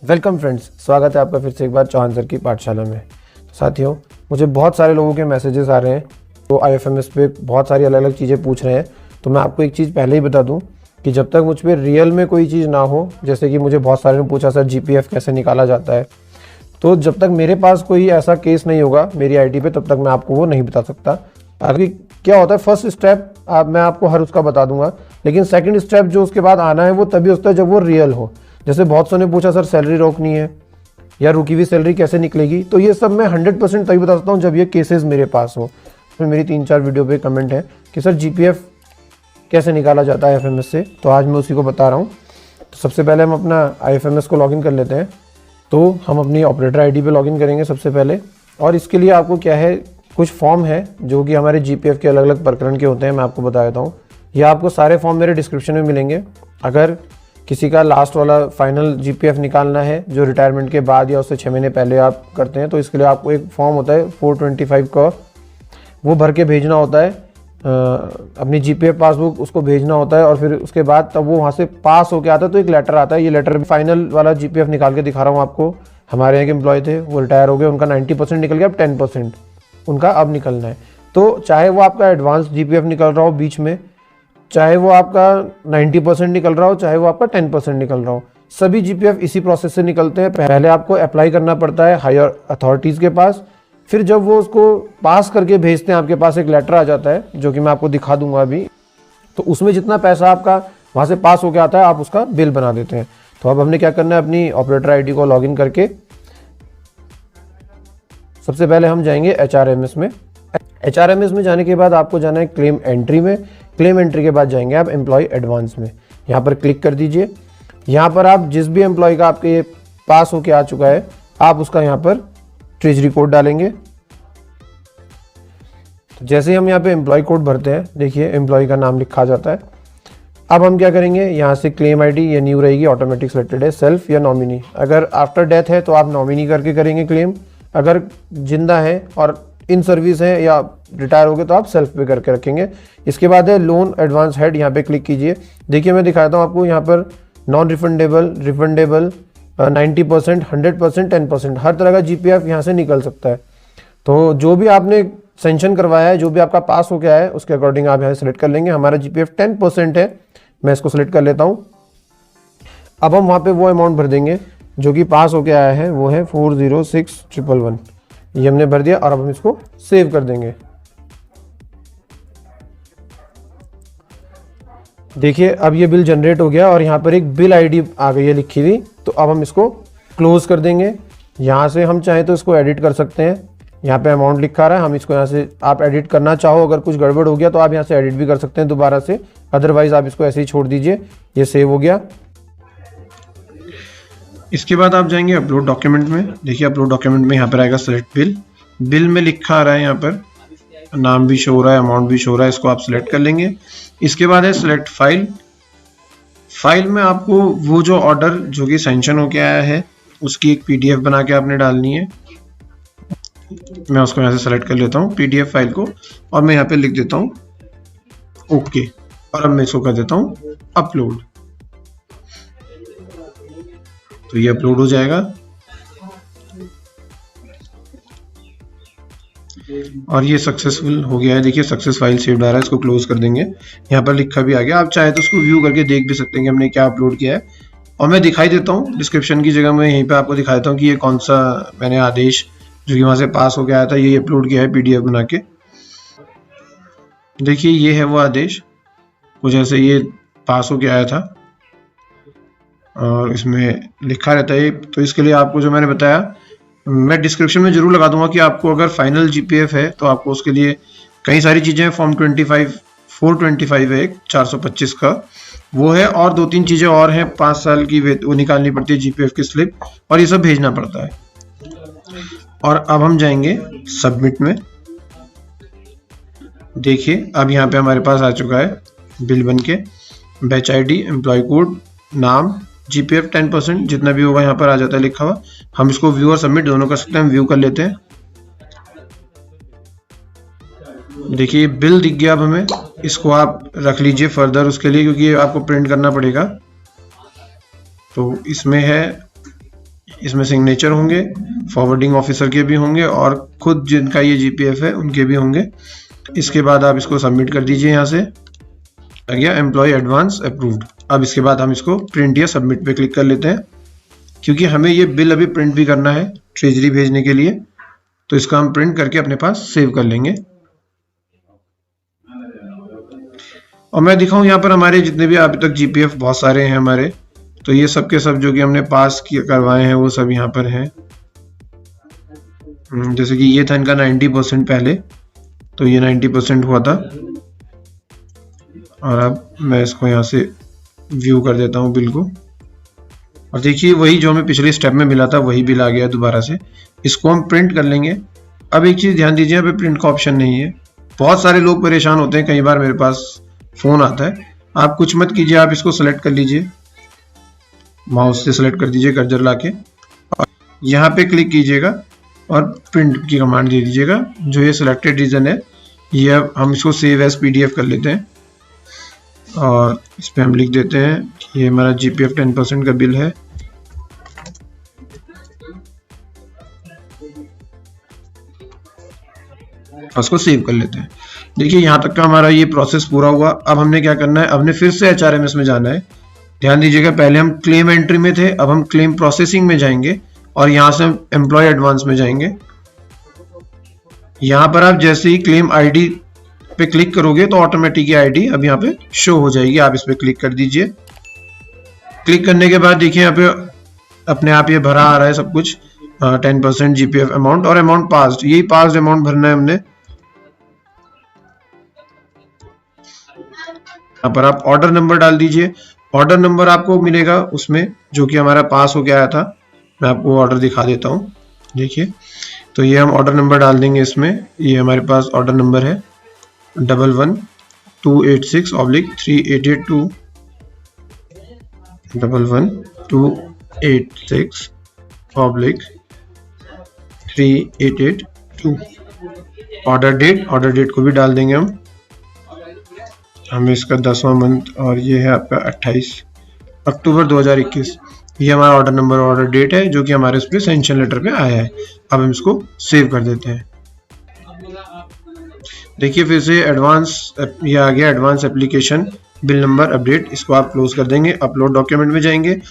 Welcome friends, स्वागत है आपका फिर से एक बार चौहान सर की पाठशाला में। तो साथियों, मुझे बहुत सारे लोगों के मैसेजेस आ रहे हैं तो IFMS पे बहुत सारी अलग अलग चीज़ें पूछ रहे हैं। तो मैं आपको एक चीज़ पहले ही बता दूं कि जब तक मुझ पर रियल में कोई चीज़ ना हो, जैसे कि मुझे बहुत सारे ने पूछा सर GPF कैसे निकाला जाता है, तो जब तक मेरे पास कोई ऐसा केस नहीं होगा मेरी ID पे, तब तक मैं आपको वो नहीं बता सकता। आगे क्या होता है, फर्स्ट स्टेप मैं आपको हर उसका बता दूंगा, लेकिन सेकंड स्टेप जो उसके बाद आना है वो तभी होता है जब वो रियल हो। जैसे बहुत सौ ने पूछा सर सैलरी रोकनी है या रुकी हुई सैलरी कैसे निकलेगी, तो ये सब मैं 100% तभी बता सकता हूँ जब ये केसेस मेरे पास हो। इसमें मेरी 3-4 वीडियो पे कमेंट है कि सर GPF कैसे निकाला जाता है IFMS से, तो आज मैं उसी को बता रहा हूँ। तो सबसे पहले हम अपना IFMS को लॉगिन कर लेते हैं। तो हम अपनी ऑपरेटर ID पे लॉगिन करेंगे सबसे पहले, और इसके लिए आपको क्या है, कुछ फॉर्म है जो कि हमारे GPF के अलग अलग प्रकरण के होते हैं। मैं आपको बता देता हूँ, ये आपको सारे फॉर्म मेरे डिस्क्रिप्शन में मिलेंगे। अगर किसी का लास्ट वाला फाइनल GPF निकालना है जो रिटायरमेंट के बाद या उससे 6 महीने पहले आप करते हैं, तो इसके लिए आपको एक फॉर्म होता है 425 का, वो भर के भेजना होता है। अपनी GPF पासबुक उसको भेजना होता है, और फिर उसके बाद तब वो वहाँ से पास होके आता है तो एक लेटर आता है। ये लेटर फाइनल वाला GPF निकाल के दिखा रहा हूँ आपको। हमारे यहाँ के एम्प्लॉय थे, वो रिटायर हो गए, उनका 90% निकल गया, अब 10% उनका अब निकलना है। तो चाहे वो आपका एडवांस GPF निकल रहा हो बीच में, चाहे वो आपका 90% निकल रहा हो, चाहे वो आपका 10% निकल रहा हो, सभी GPF इसी प्रोसेस से निकलते हैं। पहले आपको अप्लाई करना पड़ता है हायर अथॉरिटीज़ के पास, फिर जब वो उसको पास करके भेजते हैं आपके पास एक लेटर आ जाता है जो कि मैं आपको दिखा दूंगा अभी। तो उसमें जितना पैसा आपका वहाँ से पास होके आता है आप उसका बिल बना देते हैं। तो अब हमने क्या करना है, अपनी ऑपरेटर ID को लॉगिन करके सबसे पहले हम जाएंगे HRMS में। HRMS में जाने के बाद आपको जाना है क्लेम एंट्री में। क्लेम एंट्री के बाद जाएंगे आप एम्प्लॉय एडवांस में, यहाँ पर क्लिक कर दीजिए। यहाँ पर आप जिस भी एम्प्लॉय का आपके ये पास होके आ चुका है, आप उसका यहाँ पर ट्रेजरी कोड डालेंगे। तो जैसे हम यहाँ पे एम्प्लॉय कोड भरते हैं, देखिए एम्प्लॉय का नाम लिखा जाता है। अब हम क्या करेंगे, यहाँ से क्लेम ID ये न्यू रहेगी, ऑटोमेटिक सिलेक्टेड है, सेल्फ या नॉमिनी। अगर आफ्टर डेथ है तो आप नॉमिनी करके करेंगे क्लेम, अगर जिंदा है और इन सर्विस है या रिटायर हो गए तो आप सेल्फ पे करके रखेंगे। इसके बाद है लोन एडवांस हेड, यहाँ पे क्लिक कीजिए। देखिए मैं दिखाता हूँ आपको, यहाँ पर नॉन रिफंडेबल, रिफंडेबल, 90%, 100%, 10%, हर तरह का GPF यहाँ से निकल सकता है। तो जो भी आपने सेंक्शन करवाया है, जो भी आपका पास हो गया है, उसके अकॉर्डिंग आप यहाँ से सेलेक्ट कर लेंगे। हमारा GPF 10% है, मैं इसको सेलेक्ट कर लेता हूँ। अब हम वहाँ पे वो अमाउंट भर देंगे जो कि पास होके आया है, वो है 406,111। ये हमने भर दिया और अब हम इसको सेव कर देंगे। देखिए अब ये बिल जनरेट हो गया और यहाँ पर एक बिल ID आ गई है लिखी हुई। तो अब हम इसको क्लोज कर देंगे। यहाँ से हम चाहे तो इसको एडिट कर सकते हैं, यहाँ पे अमाउंट लिखा रहा है, हम इसको यहाँ से आप एडिट करना चाहो, अगर कुछ गड़बड़ हो गया तो आप यहाँ से एडिट भी कर सकते हैं दोबारा से, अदरवाइज आप इसको ऐसे ही छोड़ दीजिए। ये सेव हो गया। इसके बाद आप जाएंगे अपलोड डॉक्यूमेंट में। देखिए अपलोड डॉक्यूमेंट में यहाँ पर आएगा सेलेक्ट बिल। बिल में लिखा आ रहा है, यहाँ पर नाम भी शो हो रहा है, अमाउंट भी शो हो रहा है, इसको आप सिलेक्ट कर लेंगे। इसके बाद है सिलेक्ट फाइल। फाइल में आपको वो जो ऑर्डर जो कि सैंक्शन होके आया है उसकी एक PDF बना के आपने डालनी है। मैं उसको यहाँ से सेलेक्ट कर लेता हूँ PDF फाइल को, और मैं यहाँ पे लिख देता हूँ ओके, और अब मैं इसको कर देता हूँ अपलोड। तो ये अपलोड हो जाएगा और ये सक्सेसफुल हो गया है। देखिए सक्सेस फाइल सेव्ड आ रहा है, इसको क्लोज कर देंगे। यहाँ पर लिखा भी आ गया, आप चाहे तो उसको व्यू करके देख भी सकते हैं कि हमने क्या अपलोड किया है। और मैं दिखाई देता हूँ डिस्क्रिप्शन की जगह, मैं यहीं पे आपको दिखा देता हूँ कि ये कौन सा मैंने आदेश जो कि वहाँ से पास हो गया था ये अपलोड किया है PDF बना के। देखिए ये है वो आदेश, कुछ ऐसे ये पास हो के आया था और इसमें लिखा रहता है। तो इसके लिए आपको जो मैंने बताया मैं डिस्क्रिप्शन में जरूर लगा दूंगा कि आपको अगर फाइनल GPF है तो आपको उसके लिए कई सारी चीज़ें हैं। फॉर्म 425 है, 425 का वो है, और 2-3 चीज़ें और हैं। 5 साल की वो निकालनी पड़ती है GPF की स्लिप, और ये सब भेजना पड़ता है। और अब हम जाएंगे सबमिट में। देखिए अब यहाँ पे हमारे पास आ चुका है बिल बन के, बैच ID, एम्प्लॉय कोड, नाम, GPF 10% जितना भी होगा यहाँ पर आ जाता है लिखा हुआ। हम इसको व्यू और सबमिट दोनों कर सकते हैं। हम व्यू कर लेते हैं। देखिए बिल दिख गया अब हमें, इसको आप रख लीजिए फर्दर उसके लिए, क्योंकि आपको प्रिंट करना पड़ेगा। तो इसमें है इसमें सिग्नेचर होंगे, फॉरवर्डिंग ऑफिसर के भी होंगे और खुद जिनका ये जीपीएफ है उनके भी होंगे। इसके बाद आप इसको सबमिट कर दीजिए। यहाँ से आ गया एम्प्लॉय एडवांस अप्रूव्ड। अब इसके बाद हम इसको प्रिंट या सबमिट पे क्लिक कर लेते हैं, क्योंकि हमें ये बिल अभी प्रिंट भी करना है ट्रेजरी भेजने के लिए, तो इसका हम प्रिंट करके अपने पास सेव कर लेंगे। और मैं दिखाऊं यहाँ पर हमारे जितने भी अभी तक जीपीएफ बहुत सारे हैं हमारे, तो ये सब के सब जो कि हमने पास करवाए हैं वो सब यहाँ पर हैं। जैसे कि ये था इनका 90% पहले, तो ये 90% हुआ था। और अब मैं इसको यहाँ से व्यू कर देता हूँ बिल को, और देखिए वही जो हमें पिछले स्टेप में मिला था वही बिल आ गया दोबारा से। इसको हम प्रिंट कर लेंगे। अब एक चीज़ ध्यान दीजिए, यहाँ पे प्रिंट का ऑप्शन नहीं है। बहुत सारे लोग परेशान होते हैं, कई बार मेरे पास फ़ोन आता है। आप कुछ मत कीजिए, आप इसको सेलेक्ट कर लीजिए, माउस से सेलेक्ट कर दीजिए कर्सर लाके, और यहाँ पे क्लिक कीजिएगा और प्रिंट की कमांड दे दीजिएगा। जो ये सिलेक्टेड रीजन है ये अब हम इसको सेव एज पीडीएफ कर लेते हैं, और इस पर हम लिख देते हैं कि ये हमारा जीपीएफ 10% का बिल है। उसको सेव कर लेते हैं। देखिए यहाँ तक का हमारा ये प्रोसेस पूरा हुआ। अब हमने क्या करना है, हमने फिर से एचआरएमएस में जाना है। ध्यान दीजिएगा, पहले हम क्लेम एंट्री में थे, अब हम क्लेम प्रोसेसिंग में जाएंगे और यहाँ से हम एम्प्लॉय एडवांस में जाएंगे। यहाँ पर आप जैसे ही क्लेम आईडी पे क्लिक करोगे तो ऑटोमेटिक आईडी अब यहाँ पे शो हो जाएगी। आप इस पे क्लिक कर दीजिए। क्लिक करने के बाद देखिए यहाँ पे अपने आप ये भरा आ रहा है सब कुछ, 10% जीपीएफ अमाउंट और अमाउंट पास्ड, यही पास्ड अमाउंट भरना है हमने। यहाँ पर आप ऑर्डर नंबर डाल दीजिए। ऑर्डर नंबर आपको मिलेगा उसमें जो कि हमारा पास हो गया था। मैं आपको ऑर्डर दिखा देता हूँ। देखिए, तो ये हम ऑर्डर नंबर डाल देंगे इसमें। ये हमारे पास ऑर्डर नंबर है 11286/3882 11286/3882। ऑर्डर डेट को भी डाल देंगे हमें इसका 10वां मंथ, और ये है आपका 28 अक्टूबर 2021। ये हमारा ऑर्डर नंबर और ऑर्डर डेट है जो कि हमारे उस पर सेंशन लेटर पे आया है। अब हम इसको सेव कर देते हैं। देखिए फिर से एडवांस, ये आ गया advance application bill number update. इसको आप क्लोज कर देंगे, अपलोड डॉक्यूमेंट में जाएंगे।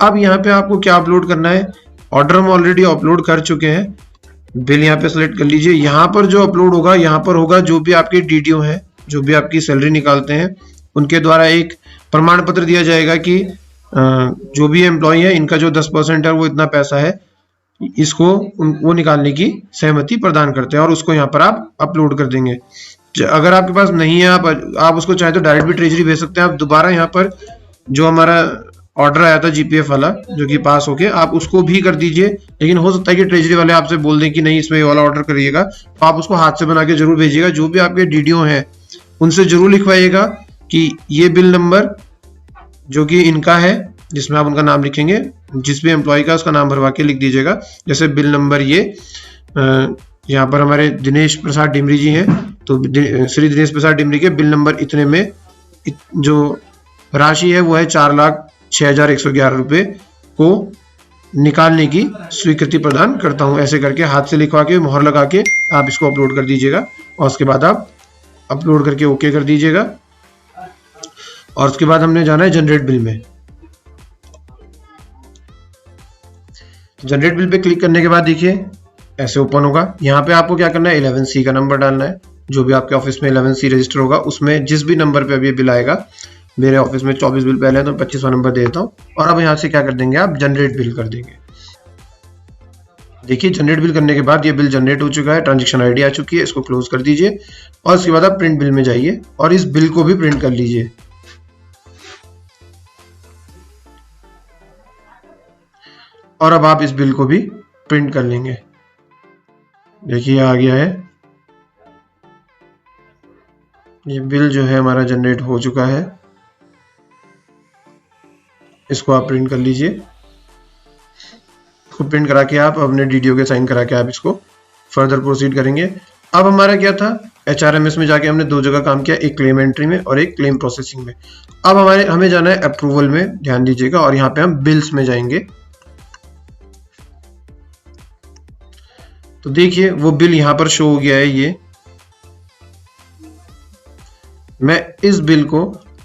अब यहाँ पे आपको क्या अपलोड करना है, ऑर्डर हम ऑलरेडी अपलोड कर चुके हैं। बिल यहाँ पे सेलेक्ट कर लीजिए। यहाँ पर जो अपलोड होगा, यहाँ पर होगा जो भी आपके डीडीओ है, जो भी आपकी सैलरी निकालते हैं, उनके द्वारा एक प्रमाण पत्र दिया जाएगा कि जो भी एम्प्लॉय है इनका जो 10% है वो इतना पैसा है, इसको वो निकालने की सहमति प्रदान करते हैं, और उसको यहाँ पर आप अपलोड कर देंगे। अगर आपके पास नहीं है, आप उसको चाहे तो डायरेक्ट भी ट्रेजरी भेज सकते हैं। आप दोबारा यहाँ पर जो हमारा ऑर्डर आया था जीपीएफ वाला जो कि पास होके, आप उसको भी कर दीजिए। लेकिन हो सकता है कि ट्रेजरी वाले आपसे बोल दें कि नहीं इसमें ये वाला ऑर्डर करिएगा, तो आप उसको हाथ से बना के जरूर भेजिएगा। जो भी आपके डीडीओ हैं उनसे जरूर लिखवाइएगा कि ये बिल नंबर जो कि इनका है, जिसमें आप उनका नाम लिखेंगे, जिस भी एम्प्लॉय का उसका नाम भरवा के लिख दीजिएगा। जैसे बिल नंबर ये यहाँ पर हमारे दिनेश प्रसाद डिमरी जी हैं, तो श्री दिनेश प्रसाद डिमरी के बिल नंबर इतने में जो राशि है वो है 4,06,111 रुपये को निकालने की स्वीकृति प्रदान करता हूँ। ऐसे करके हाथ से लिखवा के मोहर लगा के आप इसको अपलोड कर दीजिएगा, और उसके बाद आप अपलोड करके ओके कर दीजिएगा। और उसके बाद हमने जाना है जनरेट बिल में। जनरेट बिल पे क्लिक करने के बाद देखिए ऐसे ओपन होगा। यहाँ पे आपको क्या करना है, 11C का नंबर डालना है। जो भी आपके ऑफिस में 11C रजिस्टर होगा उसमें जिस भी नंबर पे अभी बिल आएगा, मेरे ऑफिस में 24 बिल पहले है तो 25वां नंबर दे देता हूँ। और अब यहाँ से क्या कर देंगे, आप जनरेट बिल कर देंगे। देखिए जनरेट बिल करने के बाद ये बिल जनरेट हो चुका है, ट्रांजैक्शन आईडी आ चुकी है। इसको क्लोज कर दीजिए और उसके बाद आप प्रिंट बिल में जाइए और इस बिल को भी प्रिंट कर लीजिए। और अब आप इस बिल को भी प्रिंट कर लेंगे। देखिए आ गया है, ये बिल जो है हमारा जनरेट हो चुका है। इसको आप प्रिंट कर लीजिए। इसको प्रिंट करा के आप अपने डीडीओ के साइन करा के आप इसको फर्दर प्रोसीड करेंगे। अब हमारा क्या था, एचआरएमएस में जाके हमने दो जगह काम किया, एक क्लेम एंट्री में और एक क्लेम प्रोसेसिंग में। अब हमें जाना है अप्रूवल में, ध्यान दीजिएगा, और यहाँ पे हम बिल्स में जाएंगे। तो देखिए वो बिल यहाँ पर शो हो गया है। ये मैं इस बिल को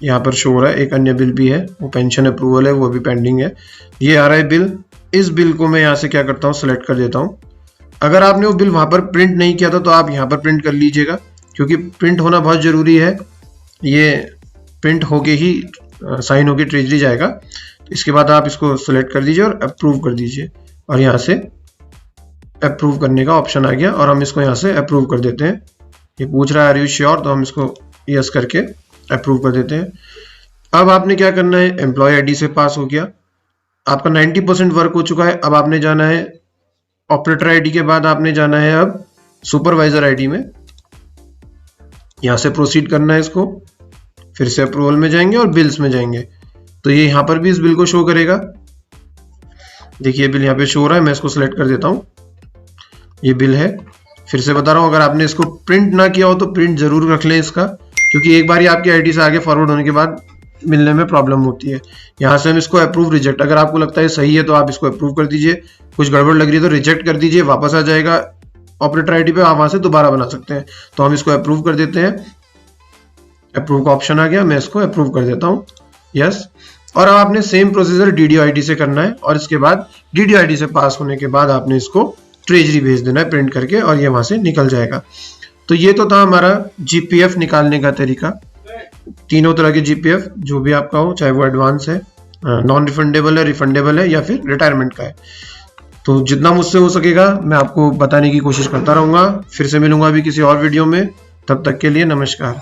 यहाँ पर शो हो रहा है, एक अन्य बिल भी है, वो पेंशन अप्रूवल है, वो भी पेंडिंग है। ये आ रहा है बिल, इस बिल को मैं यहाँ से क्या करता हूँ, सेलेक्ट कर देता हूँ। अगर आपने वो बिल वहाँ पर प्रिंट नहीं किया था तो आप यहाँ पर प्रिंट कर लीजिएगा, क्योंकि प्रिंट होना बहुत ज़रूरी है। ये प्रिंट होके ही साइन होके ट्रेजरी जाएगा। तो इसके बाद आप इसको सेलेक्ट कर दीजिए और अप्रूव कर दीजिए, और यहाँ से अप्रूव करने का ऑप्शन आ गया और हम इसको यहाँ से अप्रूव कर देते हैं। ये पूछ रहा है आर यू श्योर, तो हम इसको यस करके अप्रूव कर देते हैं। अब आपने क्या करना है, एम्प्लॉय आईडी से पास हो गया, आपका 90% वर्क हो चुका है। अब आपने जाना है ऑपरेटर आईडी के बाद आपने जाना है अब सुपरवाइजर आईडी में, यहाँ से प्रोसीड करना है इसको, फिर से अप्रूवल में जाएंगे और बिल्स में जाएंगे। तो ये यहाँ पर भी इस बिल को शो करेगा। देखिए बिल यहाँ पे शो हो रहा है, मैं इसको सिलेक्ट कर देता हूँ, ये बिल है। फिर से बता रहा हूँ, अगर आपने इसको प्रिंट ना किया हो तो प्रिंट जरूर रख लें इसका, क्योंकि एक बार ही आपकी आईडी से आगे फॉरवर्ड होने के बाद मिलने में प्रॉब्लम होती है। यहाँ से हम इसको अप्रूव रिजेक्ट, अगर आपको लगता है सही है तो आप इसको अप्रूव कर दीजिए, कुछ गड़बड़ लग रही है तो रिजेक्ट कर दीजिए, वापस आ जाएगा ऑपरेटर आईडी पे, आप वहां से दोबारा बना सकते हैं। तो हम इसको अप्रूव कर देते हैं, अप्रूव का ऑप्शन आ गया, मैं इसको अप्रूव कर देता हूँ, यस। और अब आपने सेम प्रोसीजर डीडीओ आईडी से करना है, और इसके बाद डीडीओ आईडी से पास होने के बाद आपने इसको ट्रेजरी भेज देना है प्रिंट करके, और ये वहां से निकल जाएगा। तो ये तो था हमारा जीपीएफ निकालने का तरीका। तीनों तरह के जीपीएफ जो भी आपका हो, चाहे वो एडवांस है, नॉन रिफंडेबल है, रिफंडेबल है, या फिर रिटायरमेंट का है। तो जितना मुझसे हो सकेगा मैं आपको बताने की कोशिश करता रहूंगा। फिर से मिलूंगा अभी किसी और वीडियो में, तब तक के लिए नमस्कार।